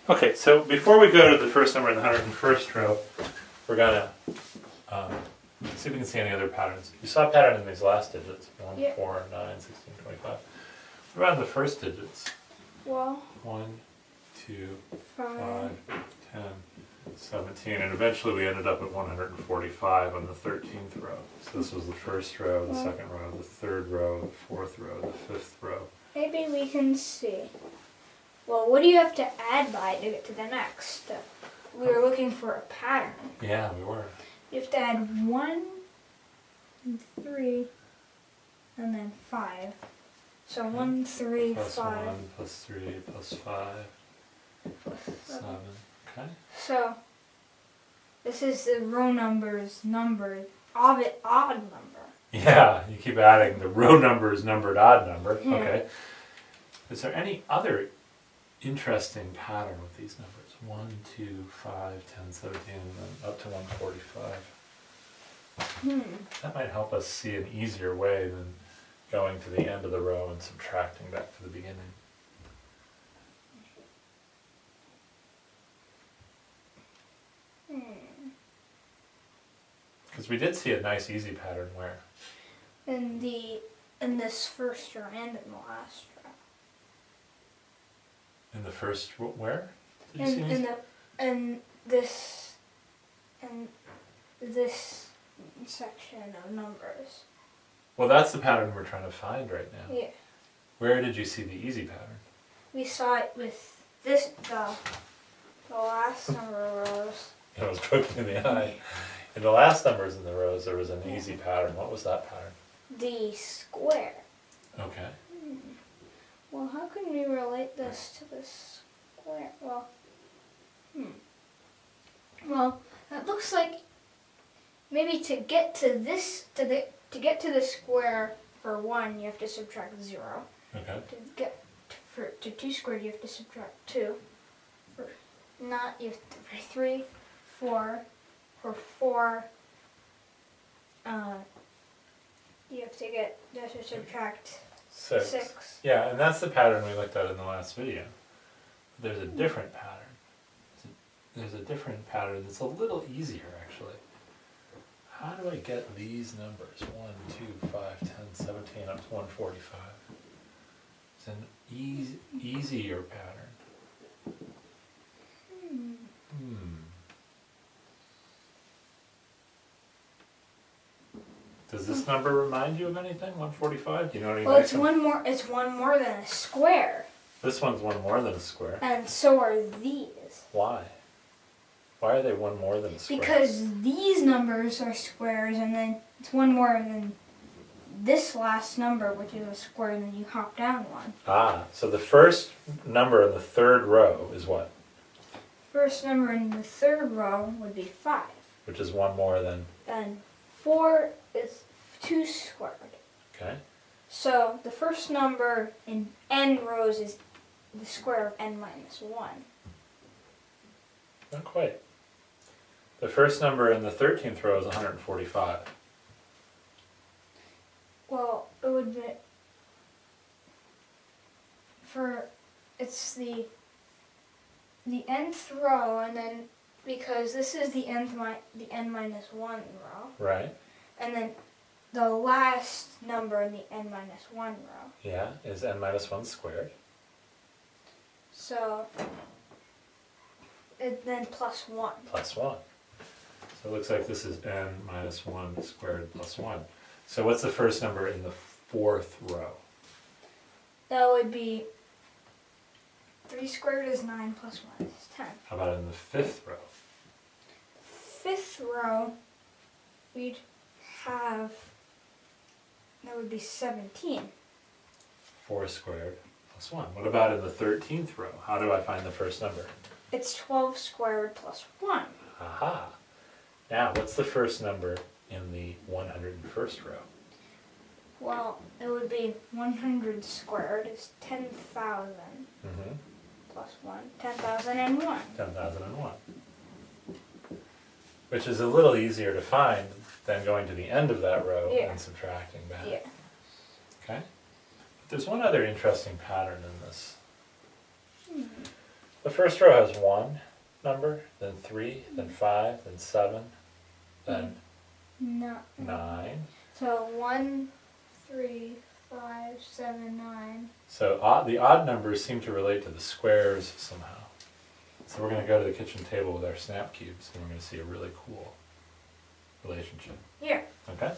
Okay, so before we go to the first number in the 101st row, we're going to see if we can see any other patterns. You saw a pattern in these last digits, 1, Yeah. 4, 9, 16, 25. What about the first digits? Well, 1, 2, 5, 5, 10, 17, and eventually we ended up at 145 on the 13th row. So this was the first row, the second row, the third row, the fourth row, the fifth row. maybe we can see. Well, what do you have to add by to get to the next step? We were looking for a pattern. Yeah, we were. You have to add 1, 3, and then 5. So 1, 3, Plus 5. 1, plus 3, plus 5, Plus 7. Okay. So this is the row numbers numbered odd number. Yeah, you keep adding the row number is numbered odd number. Yeah. Okay. Is there any other interesting pattern with these numbers? 1, 2, 5, 10, 17, and then up to 145. That might help us see an easier way than going to the end of the row and subtracting back to the beginning. Because we did see a nice easy pattern where In this first row and in the last row. in the first where? Did you see these? In this section of numbers. Well, that's the pattern we're trying to find right now. Yeah. Where did you see the easy pattern? We saw it with the last number of rows. It was poked in the eye. In the last numbers in the rows, there was an easy pattern. What was that pattern? The square. Okay. Well, how can we relate this to the square? Well, it looks like maybe to get to this to get to the square for 1, you have to subtract 0. Okay. To get to 2 squared, you have to subtract 2. For 3, 4. For 4, you have to subtract 6. Yeah, and that's the pattern we looked at in the last video. There's a different pattern. There's a different pattern that's a little easier, actually. How do I get these numbers? 1, 2, 5, 10, 17, up to 145. It's an easier pattern. Does this number remind you of anything? 145? Do you know any? Well, it's one more. It's one more than a square. This one's one more than a square. And so are these. Why? Why are they one more than a square? Because these numbers are squares, and then it's one more than this last number, which is a square, and then you hop down 1. Ah, so the first number in the third row is what? First number in the third row would be 5. Which is one more than? And 4 is 2 squared. Okay. So the first number in n rows is the square of n minus 1. Not quite. The first number in the 13th row is 145. Well, it would be it's the nth row, and then because this is the n minus 1 row. Right. And then the last number in the n minus 1 row. Yeah, is n minus 1 squared. So then plus 1. Plus 1. So it looks like this is n minus 1 squared plus 1. So what's the first number in the fourth row? That would be 3 squared is 9 plus 1 is 10. How about in the fifth row? Fifth row, we'd have, that would be 17. 4 squared plus 1. What about in the 13th row? How do I find the first number? It's 12 squared plus 1. Aha. Now, what's the first number in the 101st row? Well, it would be 100 squared is 10,000 plus 1. 10,001. 10,001. Which is a little easier to find than going to the end of that row and subtracting back. Yeah. Okay? But there's one other interesting pattern in this. The first row has 1 number, then 3, then 5, then 7, then No. 9. So 1, 3, 5, 7, 9. So the odd numbers seem to relate to the squares somehow. So we're going to go to the kitchen table with our snap cubes and we're going to see a really cool relationship. Here. Okay?